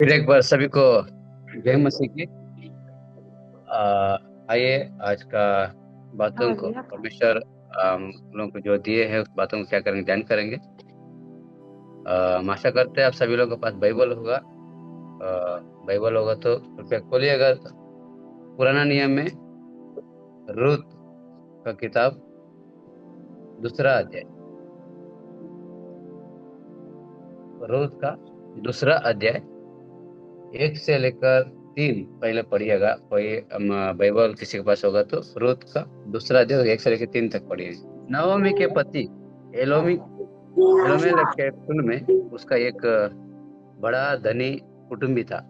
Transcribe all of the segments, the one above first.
फिर एक बार सभी को जय मसीह की। आइए आज का बातों हाँ को भैया। परमेश्वर हम लोगों को जो दिए हैं उस बातों को क्या करेंगे, ध्यान करेंगे। हम आशा करते हैं आप सभी लोगों के पास बाइबल होगा। बाइबल होगा तो कृपया खोलिए। अगर पुराना नियम में रूत का किताब दूसरा अध्याय, रूत का दूसरा अध्याय 1 से लेकर 3 पहले पढ़िएगा। कोई बाइबल किसी के पास होगा तो रूत का दूसरा अध्याय 1 से लेकर 3 तक पढ़िए। नवमी के पति एलोमी एलोमेलेक के कुल में उसका एक बड़ा धनी कुटुंबी था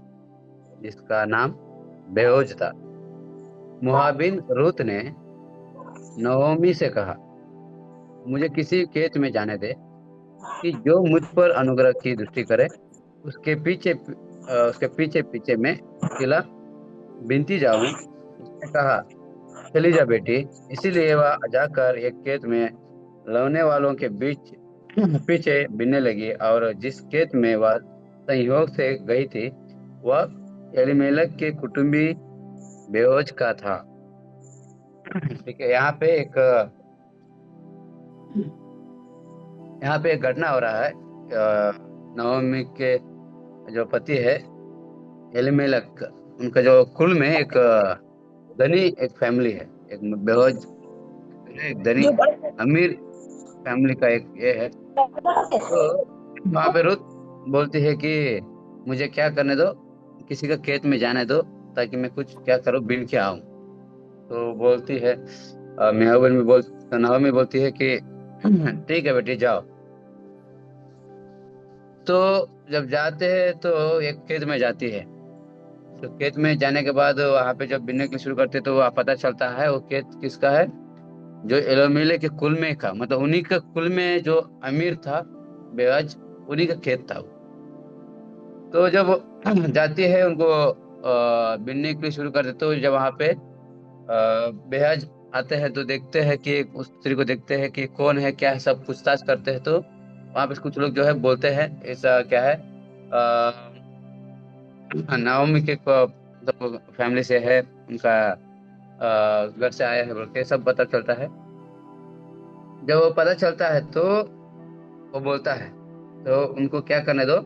जिसका नाम बेओज था। मुहाबिन रूत ने नवोमी से कहा, मुझे किसी खेत में जाने दे कि जो मुझ पर अनुग्रह की दृष्टि करे। उसके पीछे पीछे मैं अकेला बिनती जाऊं। उसने कहा, चली जा बेटी। इसीलिए वह जाकर एक खेत में लौने वालों के बीच पीछे बिनने लगी, और जिस खेत में वह संयोग से गई थी वह एलीमेलेक के कुटुंबी बेओज का था। ठीक है। यहाँ पे एक घटना हो रहा है। नवमी के जो पति है एलीमेलेक, उनका जो कुल में एक धनी एक फैमिली है। एक बेओज, एक धनी जो बड़े अमीर फैमिली का एक ये है। तो वहां पे रुत बोलती है कि मुझे क्या करने दो, किसी का खेत में जाने दो ताकि मैं कुछ क्या करूँ, बिन के आऊं। तो बोलती है नाओमी बोलती है कि ठीक है बेटी जाओ। तो जब जाते हैं तो एक खेत में जाती है। तो खेत में जाने के बाद वहां पे जब बिनने के लिए शुरू करते तो वह पता चलता है वो खेत किसका है, जो एलोमेले के कुल में का, मतलब उन्हीं का कुल में जो अमीर था बेअज, उन्हीं का खेत था वो। तो जब जाती है उनको बिनने के लिए शुरू करते तो जब वहां पे बेहज आते हैं तो देखते हैं कि उस स्त्री को देखते हैं कि कौन है क्या है, सब पूछताछ करते हैं। तो वहां पे कुछ लोग जो है बोलते हैं ऐसा क्या है, नाओमी के मतलब फैमिली से है, उनका घर से आया है बोल के सब पता चलता है। जब वो पता चलता है तो वो बोलता है, तो उनको क्या करने दो।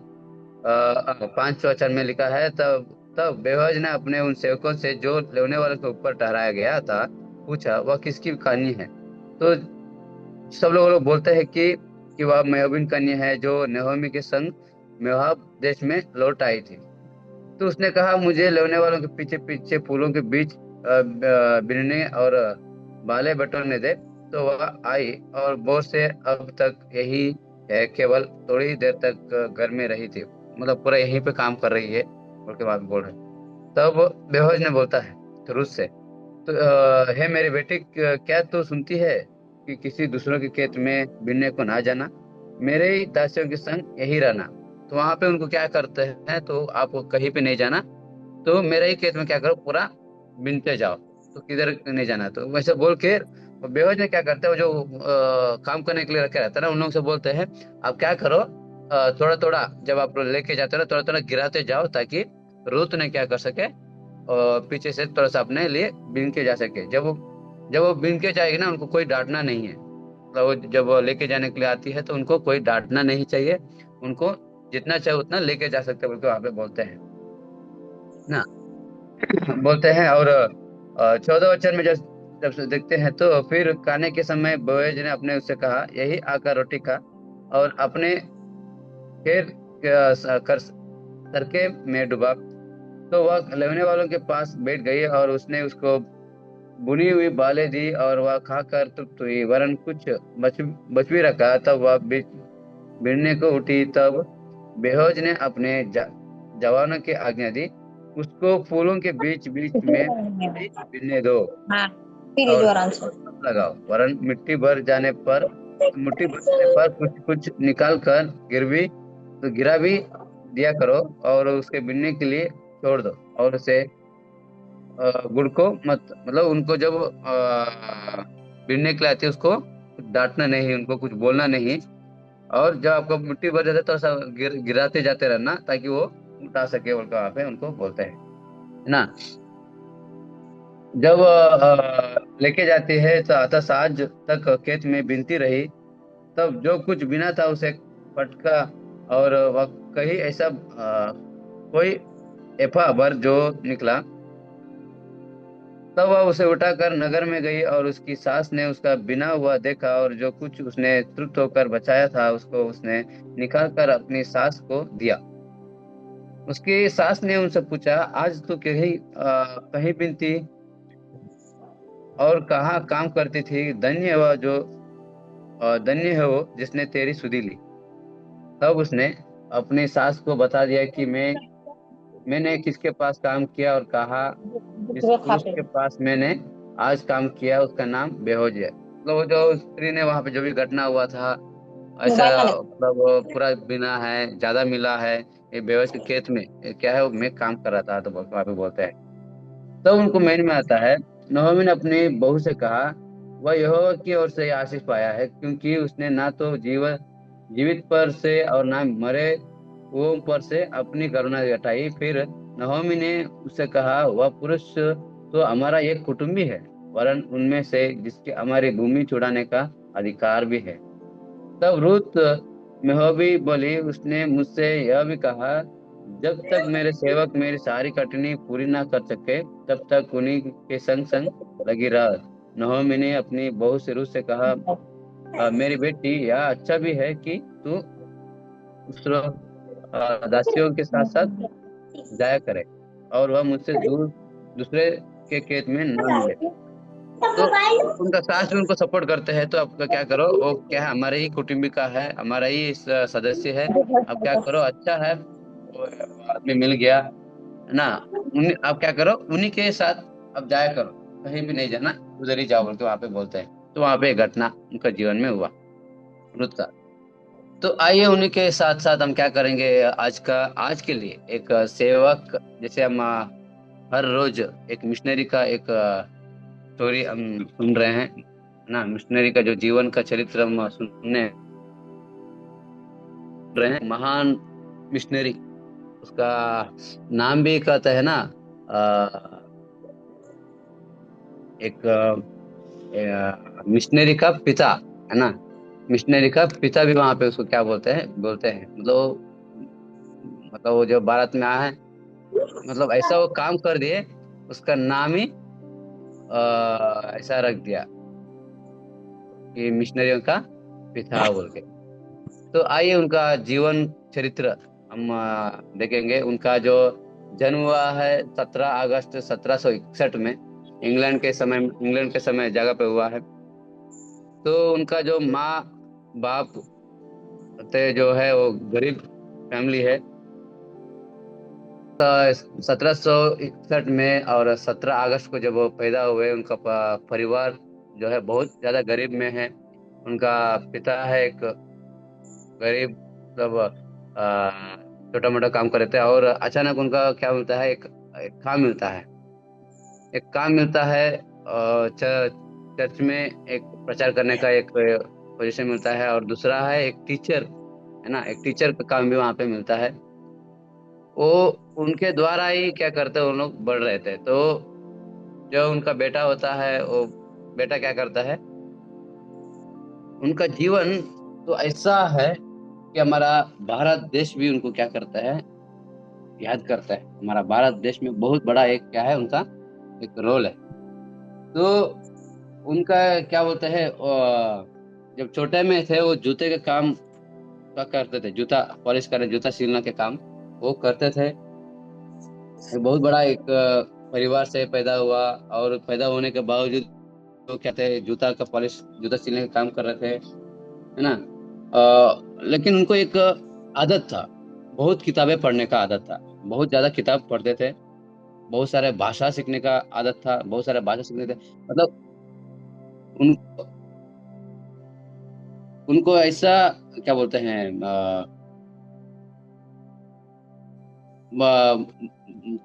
5 वचन में लिखा है, तब तब बेवज ने अपने उन सेवकों से जो लेने वाले के ऊपर ठहराया गया था पूछा, वह किसकी कहानी है। तो सब लोग बोलते हैं कि वह मेहबिन कन्या है जो नहोमी के संग मोआब देश में लौट आई थी। तो उसने कहा, मुझे लेने वालों के पीछे पीछे फूलों के बीच बिनने और बाले बटोरने दे। तो वह आई और बहुत से अब तक यही है, केवल थोड़ी देर तक घर में रही थी, मतलब पूरा यहीं पे काम कर रही है बोल के बात बोल रहे। तब बेहोज ने बोलता है तो रूस से, तो हे मेरी बेटी, क्या तू सुनती है कि किसी दूसरों के खेत में बिनने को ना जाना, मेरे ही दासियों के संग यही रहना। तो वहां पे उनको क्या करते हैं, तो आपको कहीं पे नहीं जाना, तो मेरे ही खेत में क्या करो, पूरा बिनते जाओ, तो किधर नहीं जाना। तो वैसे बोल के वो बेहोज ने क्या करते हैं, वो जो काम करने के लिए रखे रहता है ना, उन लोगों से बोलते हैं आप क्या करो, थोड़ा थोड़ा जब आप लेके जाते हो ना, थोड़ा थोड़ा गिराते जाओ ताकि रूत ने क्या कर सके और पीछे से थोड़ा सा अपने लिए बीन के जा सके। जब वो बीन के जाएगी ना, उनको कोई डांटना नहीं है। मतलब वो जब वो लेके जाने के लिए आती है तो उनको कोई डांटना नहीं चाहिए। उनको जितना चाहे उतना लेके जा सकते हैं बोल के वहां पे बोलते हैं ना। बोलते हैं। और 14 वचन में जब जब से देखते हैं तो फिर खाने के समय बोएज ने अपने उससे कहा, यही आकर रोटी खा और अपने खेर कर सरके में डुबा। तो वह लेने वालों के पास बैठ गई और उसने उसको बुनी हुई बालें दी और वह खाकर तृप्त हुई, वरन कुछ बच भी रखा। तब वह भिड़ने को उठी। तब बेहोज ने अपने जवानों की आज्ञा दी, उसको फूलों के बीच बीच में ही बिनने दो हाँ, पी और लीजिए आराम उसको से। मत लगाओ, वरन मुट्ठी भर जाने पर कुछ कुछ निकाल कर गिरा भी दिया करो, और उसके बिनने के लिए छोड़ दो। और उसे गुड़ को मत, मतलब उनको जब भिड़ने के लिए आती है उसको डांटना नहीं, उनको कुछ बोलना नहीं। और जब आपको मुट्ठी भर जाता है तो ऐसा गिराते जाते रहना ताकि वो उठा सके बोल के वहां पे उनको बोलते हैं, है ना। जब लेके जाती है तो आता साज तक खेत में बिनती रही, तब जो कुछ बिना था उसे फटका, और वह कहीं ऐसा कोई एफा भर जो निकला। तब वह उसे उठाकर नगर में गई और उसकी सास ने उसका बिना हुआ देखा, और जो कुछ उसने तृप्त होकर बचाया था उसको उसने निकाल कर अपनी सास को दिया। उसकी सास ने उनसे पूछा, आज तू कहीं बिनती और कहाँ काम करती थी? धन्य है वो जिसने तेरी सुधि ली। तब उसने अपनी सास को बता दिया कि मैंने किसके पास काम किया और कहा, जिस पुरुष के पास मैंने आज काम किया उसका नाम बेहोज है। मतलब वो जो स्त्री ने वहां पे जो भी घटना हुआ था, ऐसा मतलब वो पूरा बिना है, ज्यादा मिला है, ये बेहोश के खेत में ये क्या है, वो मैं काम कर रहा था, तो वहां पे बोलते हैं। तब उनको मैन में आता है, नहोमी ने अपनी बहू से कहा, वह यहोवा की ओर से आशीष पाया है, क्योंकि उसने ना तो जीवित पर से और ना मरे हुओं पर से अपनी करुणा जताई। फिर नहोमी ने उससे कहा, वह पुरुष तो हमारा एक कुटुंबी है, वरन उनमें से जिसके हमारी भूमि छुड़ाने का अधिकार भी है। तब रूत मेहोबी बोली, उसने मुझसे यह भी कहा, जब तक मेरे सेवक मेरी सारी कटनी पूरी ना कर सके तब तक उन्हीं के संग संग लगी रह। नहोमी ने अपनी बहू से रूत से कहा, मेरी बेटी, यह अच्छा भी है कि तू उस दासियों के साथ साथ जाया करे, और वह मुझसे दूर दूसरे के खेत में न मिले। तो उनका सास भी उनको सपोर्ट करते हैं, तो अब क्या करो, वो क्या है, हमारे ही कुटुंबिका है, हमारा ही सदस्य है। अब क्या करो, अच्छा है वो आदमी मिल गया, है ना। अब क्या करो, उन्हीं के साथ अब जाया करो, कहीं भी नहीं जाना, उधर ही जाओ बोल के वहां पे बोलते हैं। तो वहां पे एक घटना उनका जीवन में हुआ, रुत का। तो आइए उन्हीं के साथ साथ हम क्या करेंगे, आज के लिए एक सेवक, जैसे हम हर रोज एक मिशनरी का एक स्टोरी हम सुन रहे हैं, है ना। मिशनरी का जो जीवन का चरित्र हम सुनने रहे हैं, महान मिशनरी, उसका नाम भी कहते हैं ना, एक मिशनरी का पिता, है ना। मिशनरी का पिता भी वहां पे उसको क्या बोलते हैं मतलब वो जो भारत में आया है, मतलब ऐसा वो काम कर दिए, उसका नाम ही ऐसा रख दिया कि मिशनरियों का पिता बोल के। तो आइए उनका जीवन चरित्र हम देखेंगे। उनका जो जन्म हुआ है 17 अगस्त 1761 में, इंग्लैंड के समय जगह पे हुआ है। तो उनका जो माँ बाप थे जो है वो गरीब फैमिली है। 1761 में और 17 अगस्त को जब वो पैदा हुए, उनका परिवार जो है बहुत ज्यादा गरीब में है। उनका पिता है एक गरीब, मतलब छोटा मोटा काम कर रहे थे, और अचानक उनका क्या मिलता है, एक काम मिलता है। एक काम मिलता है चर्च में एक प्रचार करने का एक पोजीशन मिलता है, और दूसरा है एक टीचर, है ना, एक टीचर का काम भी वहां पे मिलता है। वो उनके द्वारा ही क्या करते हैं, उन लोग बढ़ रहे थे। तो जो उनका बेटा होता है, वो बेटा क्या करता है, उनका जीवन तो ऐसा है कि हमारा भारत देश भी उनको क्या करता है, याद करता है। हमारा भारत देश में बहुत बड़ा एक क्या है, उनका एक रोल है। तो उनका क्या बोलते हैं, जब छोटे में थे वो जूते के काम का करते थे, जूता पॉलिश करने, जूता सिलने के काम वो करते थे। एक बहुत बड़ा एक परिवार से पैदा हुआ, और पैदा होने के बावजूद वो क्या थे, जूता का पॉलिश, जूता सिलने का काम कर रहे थे, है ना। लेकिन उनको एक आदत था, बहुत किताबें पढ़ने का आदत था, बहुत ज्यादा किताब पढ़ते थे। बहुत सारे भाषा सीखने का आदत था, बहुत सारे भाषा सीखने थे, मतलब उन उनको ऐसा क्या बोलते हैं,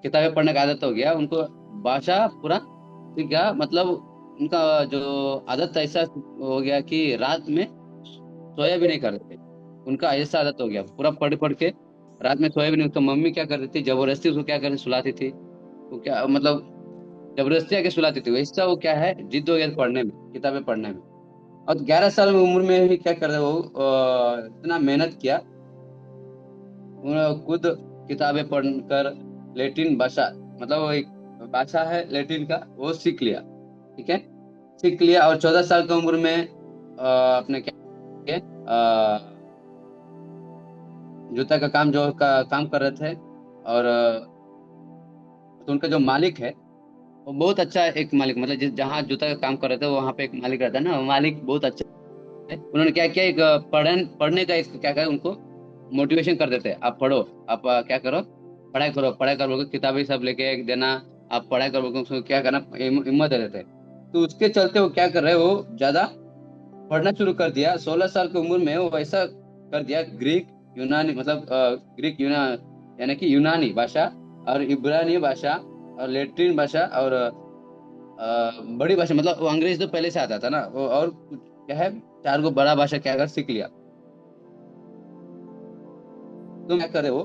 किताबें पढ़ने का आदत हो गया उनको, भाषा पूरा सीख गया, मतलब उनका जो आदत ऐसा हो गया कि रात में सोया भी नहीं करते थे। उनका ऐसा आदत हो गया, पूरा पढ़ पढ़ के रात में सोया भी नहीं। उसका मम्मी क्या करती थी, जबरदस्ती उसको क्या करती सुलाती थी। वो क्या मतलब जबरदस्ती आके सुलाती थी। वैसा वो क्या है, जिद हो गया पढ़ने में, किताबें पढ़ने में। और 11 साल में उम्र में ही क्या कर रहे वो इतना मेहनत किया। उन्होंने खुद किताबें पढ़कर लैटिन भाषा, मतलब वो एक भाषा है लैटिन का, वो सीख लिया। ठीक है, सीख लिया। और 14 साल की उम्र में अपने क्या किए, जूता का काम जो का काम कर रहे थे। और तो उनका जो मालिक है वो बहुत अच्छा एक मालिक, मतलब जिस जहाँ जूता का काम कर रहे थे वहां पे एक मालिक रहता है ना, वो मालिक बहुत अच्छा है। उन्होंने क्या किया, एक पढ़ने का एक क्या कहा उनको मोटिवेशन कर देते हैं, आप पढ़ो, आप क्या करो, पढ़ाई करो, पढ़ाई करो, किताबें सब लेके देना, आप पढ़ाई करो, उसको क्या करना, हिम्मत दे देते हैं। तो उसके चलते वो क्या कर रहे हैं, वो ज्यादा पढ़ना शुरू कर दिया। 16 साल की उम्र में वो ऐसा कर दिया, ग्रीक यूनानी, मतलब ग्रीक यानी कि यूनानी भाषा, और इब्रानी भाषा, और लेटिन भाषा, और बड़ी भाषा, मतलब वो अंग्रेज तो पहले से आता था ना वो, और कुछ क्या है, 4 गो बड़ा भाषा क्या कर सीख लिया। तो क्या करे वो,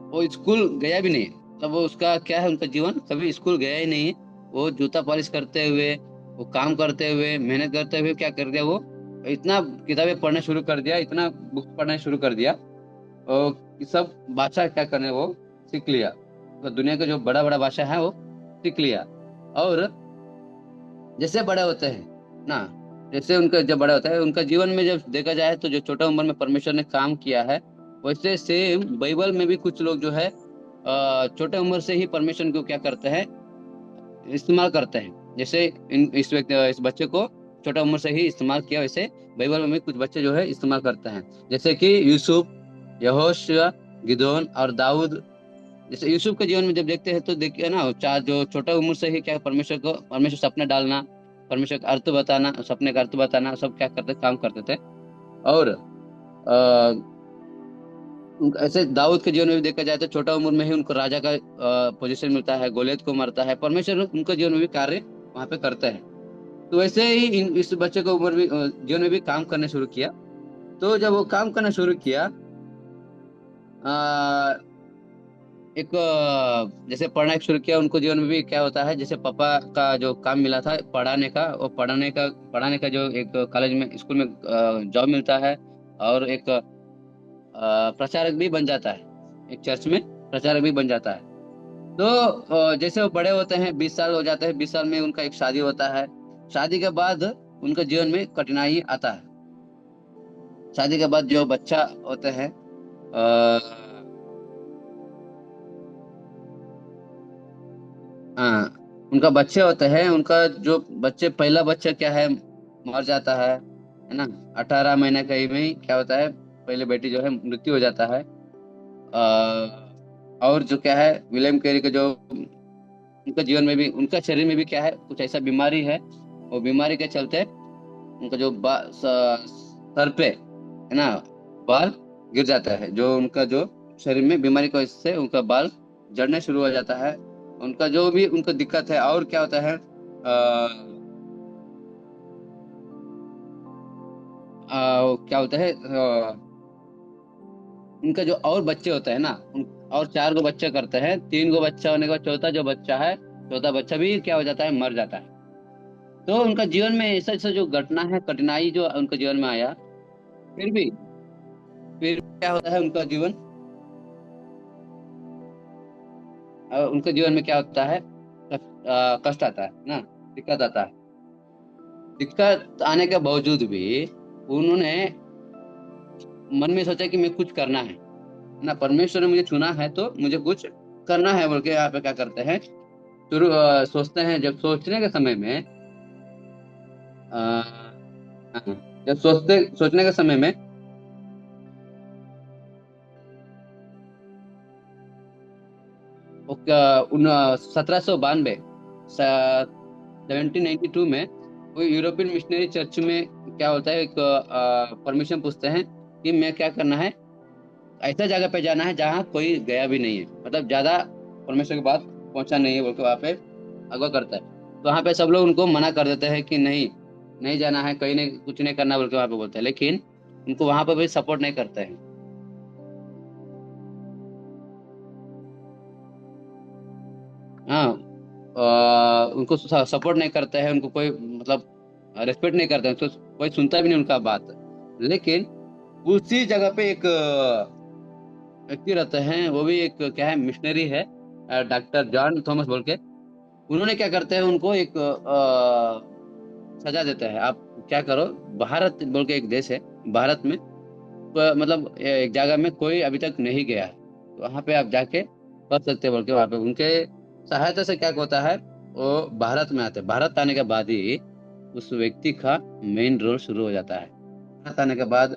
वो स्कूल गया भी नहीं, मतलब वो उसका क्या है, उनका जीवन कभी स्कूल गया ही नहीं है। वो जूता पॉलिश करते हुए, वो काम करते हुए, मेहनत करते हुए क्या कर दिया वो, इतना किताबें पढ़ना शुरू कर दिया, इतना बुक्स पढ़ना शुरू कर दिया, और कि सब भाषा क्या करने वो सीख लिया। तो दुनिया का जो बड़ा बड़ा भाषा है वो सीख लिया। और जैसे बड़े होते हैं ना, जैसे उनका जब बड़ा होता है उनका जीवन में, जब देखा जाए तो जो छोटा उम्र में परमेश्वर ने काम किया है, वैसे सेम बाइबल में भी कुछ लोग जो है छोटे उम्र से ही परमेश्वर को क्या करते हैं, इस्तेमाल करते हैं। जैसे इस व्यक्ति, इस बच्चे को छोटा उम्र से ही इस्तेमाल किया, वैसे बाइबल में भी कुछ बच्चे जो है इस्तेमाल करते हैं। जैसे कि यूसुफ, यहोशू, गिदोन और दाऊद। जैसे यूसुफ के जीवन में जब देखते हैं तो देखिए ना, चार जो छोटा उम्र से ही क्या परमेश्वर सपने डालना, परमेश्वर का अर्थ बताना, सपने का अर्थ बताना, सब क्या करते, काम करते थे। और ऐसे दाऊद के जीवन में भी देखा जाए तो छोटा उम्र में ही उनको राजा का पोजीशन मिलता है, गोलियत को मारता है, परमेश्वर उनके जीवन में भी कार्य वहां पे करते हैं। तो वैसे ही इस बच्चे को उम्र भी जीवन में भी काम करने शुरू किया। तो जब वो काम करना शुरू किया, एक जैसे पढ़ना शुरू किया, उनको जीवन में भी क्या होता है, जैसे पापा का जो काम मिला था पढ़ाने का, वो पढ़ाने का जो एक कॉलेज में, स्कूल में जॉब मिलता है। और एक प्रचारक भी बन जाता है, एक चर्च में प्रचारक भी बन जाता है। तो जैसे वो बड़े होते हैं, 20 साल हो जाते हैं, 20 साल में उनका एक शादी होता है। शादी के बाद उनका जीवन में कठिनाई आता है। शादी के बाद जो बच्चा होते हैं, हाँ, उनका बच्चे होते हैं, उनका जो बच्चे, पहला बच्चा क्या है, मर जाता है ना। 18 महीने का ही में क्या होता है, पहले बेटी जो है मृत्यु हो जाता है। और जो क्या है, विलियम कैरी का जो, उनका जीवन में भी, उनका शरीर में भी क्या है, कुछ ऐसा बीमारी है। वो बीमारी के चलते उनका जो सर पे है ना, बाल गिर जाता है, जो उनका जो शरीर में बीमारी की वजह से उनका बाल झड़ने शुरू हो जाता है। उनका जो भी उनको दिक्कत है, और क्या होता है, क्या होता है, उनका जो और बच्चे होते हैं ना, और 4 गो बच्चे करते हैं, 3 गो बच्चा होने के बाद चौथा जो बच्चा है, चौथा बच्चा भी क्या हो जाता है, मर जाता है। तो उनका जीवन में ऐसा ऐसा जो घटना है, कठिनाई जो उनके जीवन में आया, फिर भी, फिर क्या होता है उनका जीवन, उनके जीवन में क्या होता है, कष्ट आता है ना, दिक्कत आता है। दिक्कत आने के बावजूद भी उन्होंने मन में सोचा कि मैं कुछ करना है ना, परमेश्वर ने मुझे चुना है तो मुझे कुछ करना है, बोल के यहाँ पे क्या करते हैं, शुरू सोचते हैं। जब सोचने के समय में अ, हाँ, जब सोचने के समय में उन 1792, 1792 में वो यूरोपियन मिशनरी चर्च में क्या होता है, एक परमिशन पूछते हैं कि मैं क्या करना है, ऐसा जगह पे जाना है जहाँ कोई गया भी नहीं है, मतलब ज्यादा परमेश्वर की बात पहुंचा नहीं है, बोल के वहाँ पे अगवा करता है। तो वहाँ पे सब लोग उनको मना कर देते हैं कि नहीं, नहीं जाना है, कहीं नहीं, कुछ नहीं करना बोल के वहां पे बोलते हैं, लेकिन उनको वहां पर भी सपोर्ट नहीं करते हैं। हाँ, उनको सपोर्ट नहीं करते हैं, उनको कोई मतलब रेस्पेक्ट नहीं करते हैं, तो कोई सुनता भी नहीं उनका बात। लेकिन उसी जगह पे एक व्यक्ति रहते हैं, वो भी एक क्या है, मिशनरी है, डॉक्टर जॉन थॉमस बोल के। उन्होंने क्या करते हैं, उनको एक सजा देता है, आप क्या करो, भारत बोल के एक देश है, भारत में मतलब एक जगह में कोई अभी तक नहीं गया है, तो वहां पे आप जाके कर सकते हैं बोल के, वहां पे उनके सहायता से क्या होता है, वो भारत में आते हैं। भारत आने के बाद ही उस व्यक्ति का मेन रोल शुरू हो जाता है। भारत आने के बाद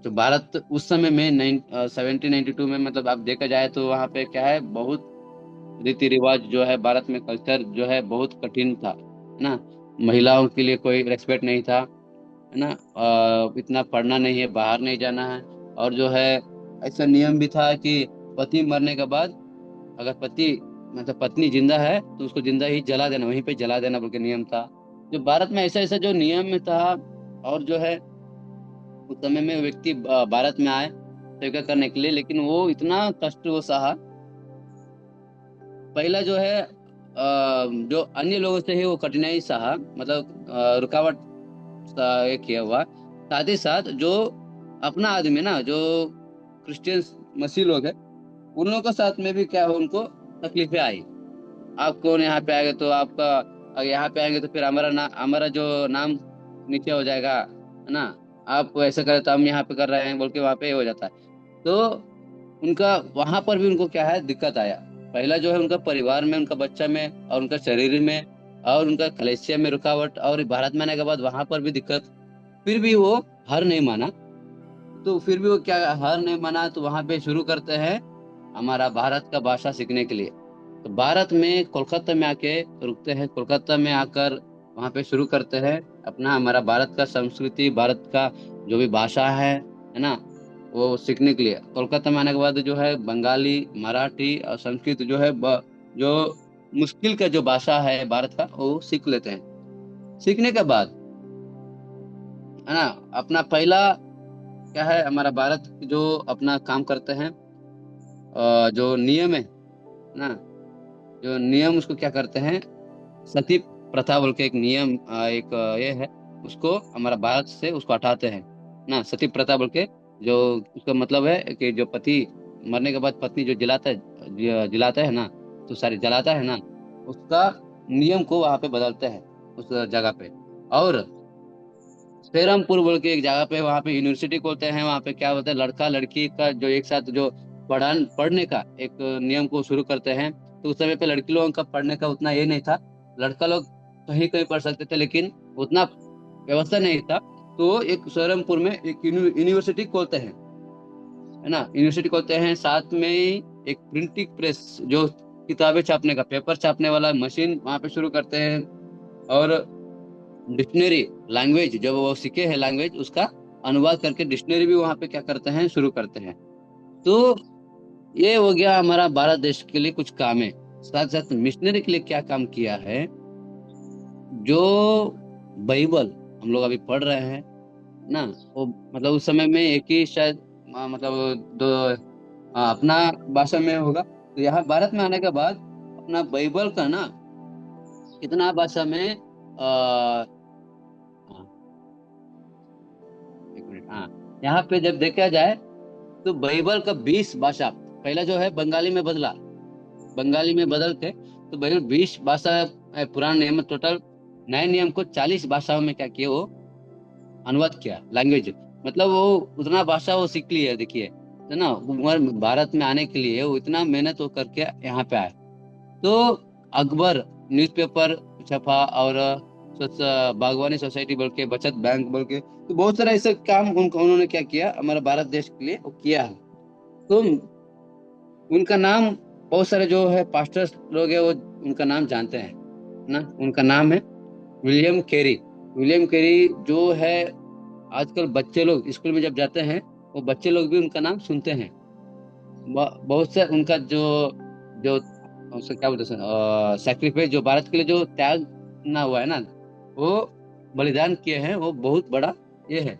जो भारत उस समय में 1792 में, मतलब आप देखा जाए तो वहाँ पे क्या है, बहुत रीति रिवाज जो है, भारत में कल्चर जो है बहुत कठिन था, है ना। महिलाओं के लिए कोई रेस्पेक्ट नहीं था, है ना। इतना पढ़ना नहीं है, बाहर नहीं जाना है। और जो है, ऐसा नियम भी था कि पति मरने के बाद, अगर पति मतलब पत्नी जिंदा है तो उसको जिंदा ही जला देना, वहीं पे जला देना बोल के नियम था। जो भारत में ऐसा ऐसा जो नियम में था। और जो है, उस समय में व्यक्ति भारत में आए सेवा करने के लिए, लेकिन वो इतना कष्ट वो सहा। पहला जो है, जो अन्य लोगों से ही वो कठिनाई सहा, मतलब रुकावट ये किया हुआ। साथ ही साथ जो अपना आदमी ना, जो क्रिश्चियन मसीह लोग है, उन लोगों के साथ में भी क्या हो, उनको तकलीफें आई। आप कौन यहाँ पे आएंगे तो आपका, अगर यहाँ पे आएंगे तो फिर हमारा जो नाम नीचे हो जाएगा, है ना। आप ऐसा करें तो हम यहाँ पे कर रहे हैं बोल के वहां पे हो जाता है। तो उनका वहां पर भी उनको क्या है, दिक्कत आया। पहला जो है, उनका परिवार में, उनका बच्चा में, और उनका शरीर में, और उनका कलेसिया में रुकावट, और भारत में आने के बाद वहां पर भी दिक्कत। फिर भी वो हार नहीं माना। तो फिर भी वो क्या, हार नहीं माना, तो वहां पे शुरू करते हैं हमारा भारत का भाषा सीखने के लिए। तो भारत में कोलकाता में आके रुकते हैं, कोलकाता में आकर वहां पे शुरू करते हैं अपना, हमारा भारत का संस्कृति, भारत का जो भी भाषा है ना, वो सीखने के लिए। कोलकाता में आने के बाद जो है, बंगाली, मराठी और संस्कृत जो है, जो मुश्किल का जो भाषा है भारत का, वो सीख लेते हैं। सीखने के बाद, है ना, अपना पहला क्या है, हमारा भारत जो अपना काम करते हैं, जो नियम है ना, जो नियम उसको क्या करते हैं, सती प्रथा बोल के एक नियम, एक ये है, उसको हमारा भारत से उसको हटाते हैं ना, सती प्रथा बोल के। जो उसका मतलब है कि जो पति मरने के बाद पत्नी जो जलाता है ना, तो सारी जलाता है ना, उसका नियम को वहां पे बदलते हैं उस जगह पे। और सेरमपुर बोल के एक जगह पे, वहाँ पे यूनिवर्सिटी खोलते हैं। वहाँ पे क्या होता है, लड़का लड़की का जो एक साथ जो पढ़ने का एक नियम को शुरू करते हैं। तो उस समय पे लड़की लोगों का पढ़ने का उतना ये नहीं था, लड़का लोग कहीं कहीं पढ़ सकते थे, लेकिन उतना व्यवस्था नहीं था। तो एक सेरमपुर में एक यूनिवर्सिटी खोलते हैं, है ना, यूनिवर्सिटी खोलते हैं। साथ में ही एक प्रिंटिंग प्रेस, जो किताबें छापने का, पेपर छापने वाला मशीन वहाँ पे शुरू करते हैं। और डिक्शनरी, लैंग्वेज जब वो सीखे हैं, लैंग्वेज उसका अनुवाद करके डिक्शनरी भी वहां पे क्या करते हैं, शुरू करते हैं। तो ये हो गया हमारा भारत देश के लिए कुछ काम है। साथ साथ मिशनरी के लिए क्या काम किया है, जो बाइबल हम लोग अभी पढ़ रहे हैं ना, वो मतलब उस समय में एक ही शायद मतलब दो अपना भाषा में होगा। तो यहाँ भारत में आने के बाद अपना बाइबल का ना, कितना भाषा में, एक मिनट, हाँ, यहाँ पे जब देखा जाए तो बाइबल का 20 भाषा, पहला जो है बंगाली में बदला, बंगाली में बदल के तो बाइबल 20 भाषा पुराने नियम, टोटल नए नियम को 40 भाषाओं में क्या किया, वो अनुवाद किया, लैंग्वेज। मतलब वो उतना भाषा वो सीख लिया, देखिए, है ना। भारत में आने के लिए वो इतना मेहनत वो करके यहाँ पे आए। तो अकबर न्यूज़पेपर छपा, और बागवानी सोसाइटी बोल के, बचत बैंक बोल के, तो बहुत सारा ऐसा काम उन्होंने क्या किया, हमारे भारत देश के लिए वो किया है। तो उनका नाम, बहुत सारे जो है पास्टर्स लोग हैं, वो उनका नाम जानते हैं ना। उनका नाम है विलियम कैरी। विलियम कैरी जो है, आजकल बच्चे लोग स्कूल में जब जाते हैं, वो बच्चे लोग भी उनका नाम सुनते हैं। बहुत से उनका जो जो उसका क्या बोलते हैं, सैक्रिफाइस, जो भारत के लिए जो त्याग ना हुआ है ना, वो बलिदान किए हैं वो बहुत बड़ा ये है,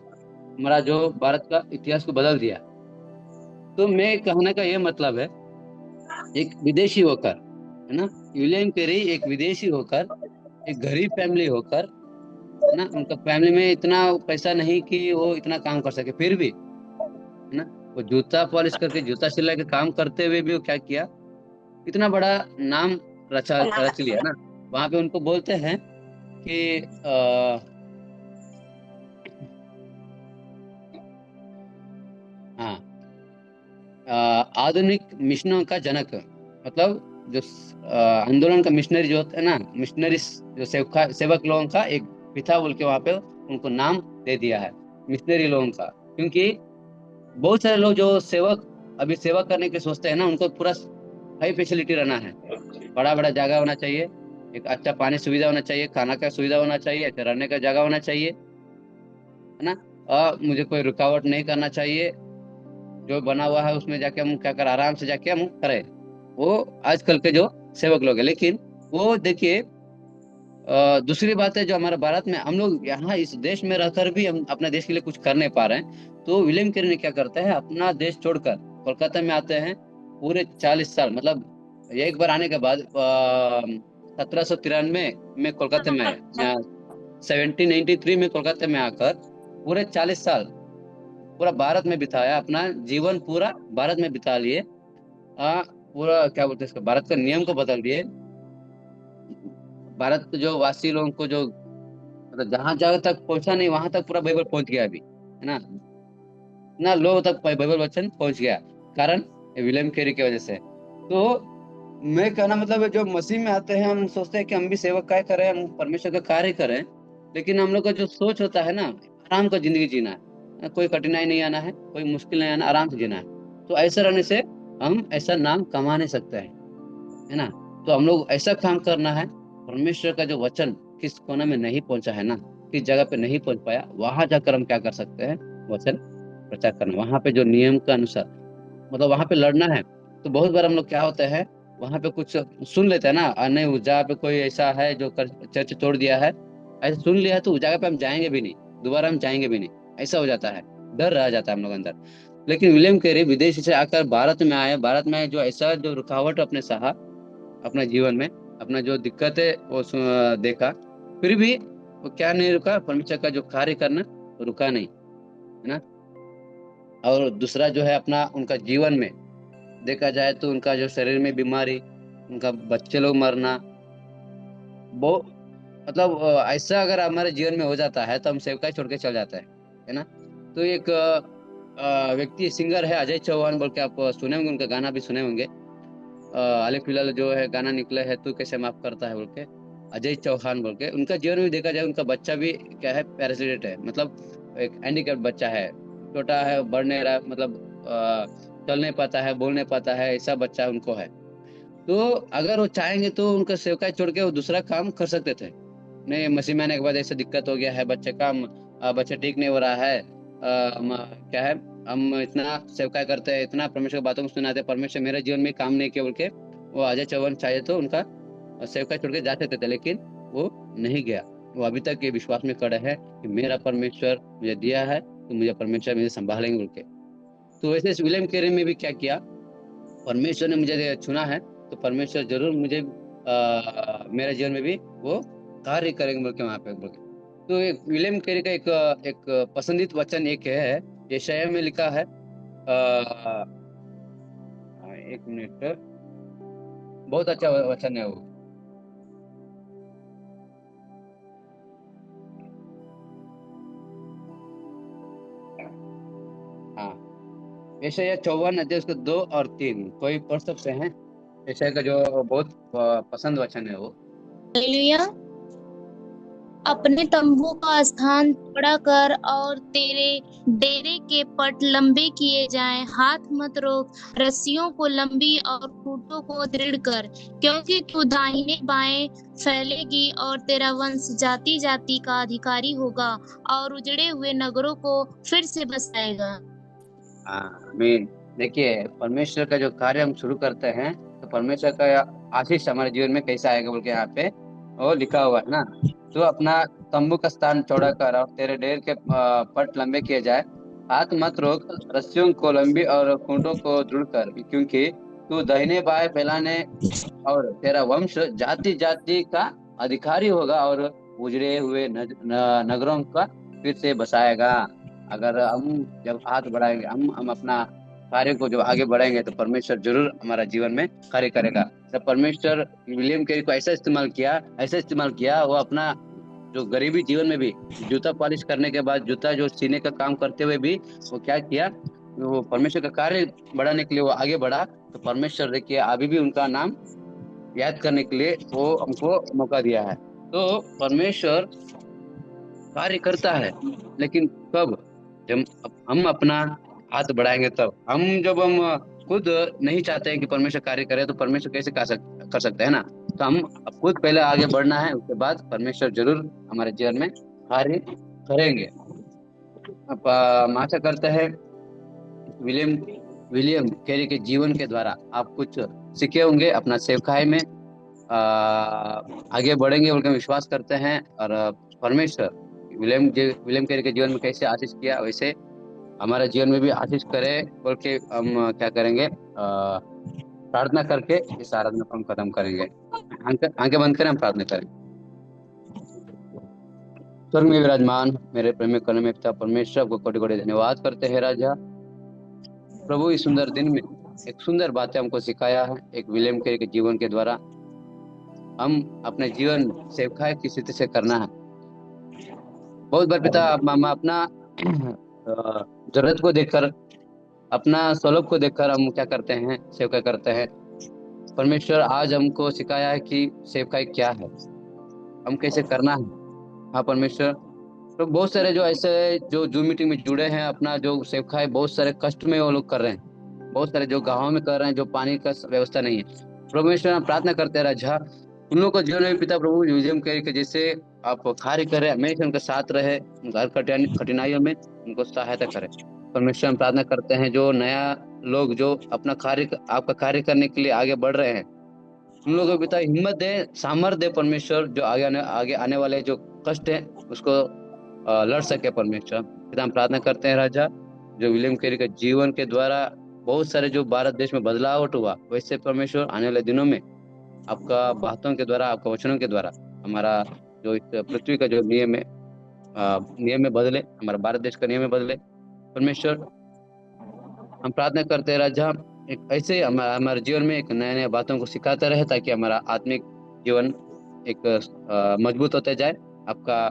हमारा जो भारत का इतिहास को बदल दिया। तो मैं कहने का ये मतलब है, एक विदेशी होकर, है ना, विलियम कैरी एक विदेशी होकर, एक गरीब फैमिली होकर, है ना, उनका फैमिली में इतना पैसा नहीं कि वो इतना काम कर सके, फिर भी, है ना, वो जूता पॉलिश करके, जूता सिलाई के काम करते हुए भी वो क्या किया, इतना बड़ा नाम रच लिया ना। वहां पे उनको बोलते हैं कि हाँ, आधुनिक मिशनों का जनक, मतलब जो आंदोलन का मिशनरी जो होता है ना, मिशनरी जो सेवक लोगों का एक पिता बोल के वहां पे उनको नाम दे दिया है, मिशनरी लोगों का। क्योंकि बहुत सारे लोग जो सेवक अभी सेवा करने के सोचते हैं ना, उनको पूरा हाई फैसिलिटी रहना है, बड़ा बड़ा जगह होना चाहिए, एक अच्छा पानी सुविधा होना चाहिए, खाना का सुविधा होना चाहिए, अच्छा रहने का जगह होना चाहिए, है ना, और मुझे कोई रुकावट नहीं करना चाहिए, जो बना हुआ है उसमें जाके हम क्या कर, आराम से जाके हम करें। वो आजकल के जो सेवक लोग हैं, लेकिन वो देखिए, दूसरी बात है, जो हमारे भारत में हम लोग यहाँ इस देश में रहकर भी हम अपने देश के लिए कुछ कर नहीं पा रहे हैं, तो विलियम कैरी ने क्या करता है, अपना देश छोड़कर कोलकाता में आते हैं। पूरे 40 साल, मतलब एक बार आने के बाद 1793 में कोलकाता में आए, 1793 में कोलकाता में आकर पूरे 40 साल पूरा भारत में बिताया, अपना जीवन पूरा भारत में बिता लिए। पूरा क्या बोलते हैं इसका, भारत का नियम को बदल दिए, भारत के जो वासी लोगों को जो, मतलब जहां जगह तक पहुंचा नहीं वहां तक पूरा बाइबल पहुंच गया अभी, है ना, ना लोगों तक बाइबल वचन पहुंच गया, कारण ये विलियम कैरी की वजह से। तो मैं कहना मतलब है, जो मसीह में आते हैं हम सोचते हैं कि हम भी सेवक काय करें, हम परमेश्वर का कार्य करें, लेकिन हम लोग का जो सोच होता है ना, आराम का जिंदगी जीना है, कोई कठिनाई नहीं आना है, कोई मुश्किल नहीं आना, आराम से जीना है। तो ऐसा रहने से हम ऐसा नाम कमा नहीं सकते हैं, है ना। तो हम लोग ऐसा काम करना है, परमेश्वर का जो वचन किस कोने में नहीं पहुंचा है ना, किस जगह पे नहीं पहुंच पाया, वहां जाकर हम क्या कर सकते हैं, वचन प्रचार करना, वहां पे जो नियम के अनुसार, मतलब वहां पे लड़ना है। तो बहुत बार हम लोग क्या होता है, वहां पे कुछ सुन लेते हैं ना, नहीं उस जगह पे कोई ऐसा है जो चर्च तोड़ दिया है, ऐसा सुन लिया है, तो उस जगह पे हम जाएंगे भी नहीं, दोबारा हम जाएंगे भी नहीं, ऐसा हो जाता है, डर रह जाता है हम लोग अंदर। लेकिन विलियम कैरी विदेश से आकर भारत में आए, भारत में जो ऐसा जो रुकावट अपने सहा अपने जीवन में, अपना जो दिक्कत है वो देखा, फिर भी वो क्या नहीं रुका, परमेश्वर का जो कार्य करना रुका नहीं, है ना। और दूसरा जो है अपना उनका जीवन में देखा जाए तो उनका जो शरीर में बीमारी, उनका बच्चे लोग मरना, वो मतलब ऐसा अगर हमारे जीवन में हो जाता है तो हम सेवकाई छोड़ के चल जाते हैं, है ना। तो एक व्यक्ति सिंगर है अजय चौहान बोल के, आप सुने होंगे, उनका गाना भी सुने होंगे। हाल फिलहाल जो है गाना निकला है, तू कैसे माफ करता है बोल के, अजय चौहान बोल के, उनका जीवन में देखा जाए, उनका बच्चा भी क्या है, पैरासिट है, मतलब एक हैंडीकैप बच्चा है, छोटा है, बढ़ नहीं रहा, मतलब चल नहीं पाता है, बोल नहीं पाता है, ऐसा बच्चा उनको है। तो अगर वो चाहेंगे तो उनका सेवकाई छोड़ के वो दूसरा काम कर सकते थे। नहीं, मसीह में आने के बाद ऐसा दिक्कत हो गया है, बच्चे का बच्चा ठीक नहीं हो रहा है, क्या है, हम इतना सेवकाई करते हैं, इतना परमेश्वर की बातों को सुनाते हैं, परमेश्वर मेरे जीवन में काम नहीं किया बोल के, वो अजय चौहान चाहे तो उनका सेवकाई छोड़ के जा सकते थे, लेकिन वो नहीं गया। वो अभी तक ये विश्वास में खड़े है कि मेरा परमेश्वर मुझे दिया है, तो मुझे परमेश्वर मुझे संभालेंगे बोल के। तो वैसे इस विलियम कैरी में भी क्या किया, परमेश्वर ने मुझे चुना है, तो परमेश्वर जरूर मुझे मेरे जीवन में भी वो कार्य करेंगे बोल के वहां पे बोल के। तो एक विलियम कैरी का एक पसंदीद वचन एक है, यशायाह में लिखा है, एक मिनट, बहुत अच्छा वचन है वो। हाँ, यशायाह 54 अध्याय उसके 2 और 3 कोई पढ़ सकते हैं, यशायाह का जो बहुत पसंद वचन है वो। हालेलुया। अपने तंबू का स्थान चौड़ा कर और तेरे डेरे के पट लंबे किए जाएं। हाथ मत रोक, रस्सियों को लंबी और खूंटों को दृढ़ कर, क्योंकि तू दाहिने बाएं फैलेगी और तेरा वंश जाति जाति का अधिकारी होगा और उजड़े हुए नगरों को फिर से बसाएगा। हाँ, मैं देखिए, परमेश्वर का जो कार्य हम शुरू करते हैं, तो परमेश्वर का आशीष हमारे जीवन में कैसा आएगा बोल के यहाँ पे वो लिखा हुआ है ना। तो अपना तंबू का स्थान चौड़ा कर और तेरे डेर के पट लंबे किए जाए। हाथ मत रोक, रस्सियों को लंबी और खूंटों को दृढ़ कर, क्योंकि तू दाहिने बाएं फैलाने और तेरा वंश जाति जाति का अधिकारी होगा और उजड़े हुए नगरों का फिर से बसाएगा। अगर हम जब हाथ बढ़ाएंगे, हम अपना कार्य को जब आगे बढ़ाएंगे तो परमेश्वर जरूर हमारा जीवन में कार्य करेगा। जब परमेश्वर विलियम कैरी को ऐसा इस्तेमाल किया, वो अपना जो गरीबी जीवन में भी जूता पॉलिश करने के बाद, जूता जो सीने का काम करते हुए भी वो क्या किया, वो परमेश्वर का कार्य बढ़ाने के लिए वो आगे बढ़ा। तो परमेश्वर देखिए अभी भी उनका नाम याद करने के लिए वो हमको मौका दिया है। तो परमेश्वर कार्य करता है, लेकिन कब? जब हम अपना हाथ बढ़ाएंगे तब। जब हम खुद नहीं चाहते हैं कि परमेश्वर कार्य करे, तो परमेश्वर कैसे कर सकते हैं ना। तो हम खुद पहले आगे बढ़ना है, उसके बाद परमेश्वर जरूर हमारे जीवन में कार्य करेंगे। हम आशा करते हैं विलियम विलियम कैरी के जीवन के द्वारा आप कुछ सीखे होंगे, अपना सेवकाई में आगे बढ़ेंगे बोल के विश्वास करते हैं। और परमेश्वर विलियम कैरी के जीवन में कैसे आशीष किया, वैसे हमारे जीवन में भी आशीष करे बोल के हम क्या करेंगे, प्रार्थना करके इस आराधना को हम खत्म करेंगे। आंखें बंद करें, हम प्रार्थना करें। स्वर्ग में विराजमान मेरे प्रेमी करुणा में पिता परमेश्वर, आपको कोटि कोटि धन्यवाद करते हैं राजा। प्रभु इस सुंदर दिन में एक सुंदर बातें हमको सिखाया है, एक विलियम कैरी के जीवन के द्वारा हम अपने जीवन सेवकाई की स्थिति से करना है। बहुत बार पिता हम अपना जरूरत को देखकर, अपना स्वरूप को देखकर हम क्या करते हैं, सेवकाई करते हैं। परमेश्वर आज हमको सिखाया है कि सेवकाई क्या है, हम कैसे करना है। हाँ परमेश्वर, तो बहुत सारे जो ऐसे जो जूम मीटिंग में जुड़े हैं, अपना जो सेवकाई बहुत सारे कष्ट में वो लोग कर रहे हैं, बहुत सारे जो गाँव में कर रहे हैं, जो पानी का व्यवस्था नहीं है। परमेश्वर हम प्रार्थना करते हैं राजा, उन लोगों को जीवन में पिता प्रभु विलियम कैरी के जैसे आप कार्य करें, हमेशा उनके साथ रहे, हर कठिनाइयों में उनको सहायता करें। परमेश्वर हम प्रार्थना करते हैं जो नया लोग जो अपना कार्य आपका कार्य करने के लिए आगे बढ़ रहे हैं, उन लोगों को पिता हिम्मत दे, सामर्थ्य दे परमेश्वर, जो आगे आने वाले जो कष्ट है उसको लड़ सके। परमेश्वर पिता हम प्रार्थना करते हैं राजा, जो विलियम कैरी के जीवन के द्वारा बहुत सारे जो भारत देश में बदलावट हुआ, वैसे परमेश्वर आने वाले दिनों में आपका बातों के द्वारा, आपका वचनों के द्वारा हमारा जो इस पृथ्वी का जो नियम है, नियम में बदले, हमारा भारत देश का नियम में बदले। परमेश्वर हम प्रार्थना करते हैं राजा, एक ऐसे हमारे जीवन में एक नए नए बातों को सिखाते रहे, ताकि हमारा आत्मिक जीवन एक मजबूत होते जाए, आपका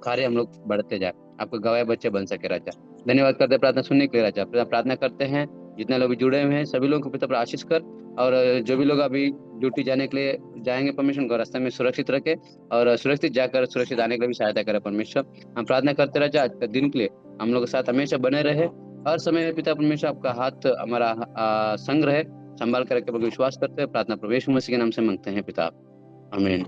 कार्य हम लोग बढ़ते जाए, आपके गवाह बच्चे बन सके राजा। धन्यवाद करते हैं प्रार्थना सुनने के लिए राजा। प्रार्थना करते हैं जितने लोग भी जुड़े हुए हैं सभी लोगों को पिता पर आशीष कर, और जो भी लोग अभी ड्यूटी जाने के लिए जाएंगे परमेश्वर उनको रास्ते में सुरक्षित रखे, और सुरक्षित जाकर सुरक्षित आने के लिए भी सहायता करे। परमेश्वर हम प्रार्थना करते राजा, आज के दिन के लिए हम लोग के साथ हमेशा बने रहे, हर समय में पिता परमेश्वर आपका हाथ हमारा संग रहे, संभाल करके विश्वास करते हैं। प्रार्थना प्रभु यीशु मसीह के नाम से मांगते हैं पिता, आमीन।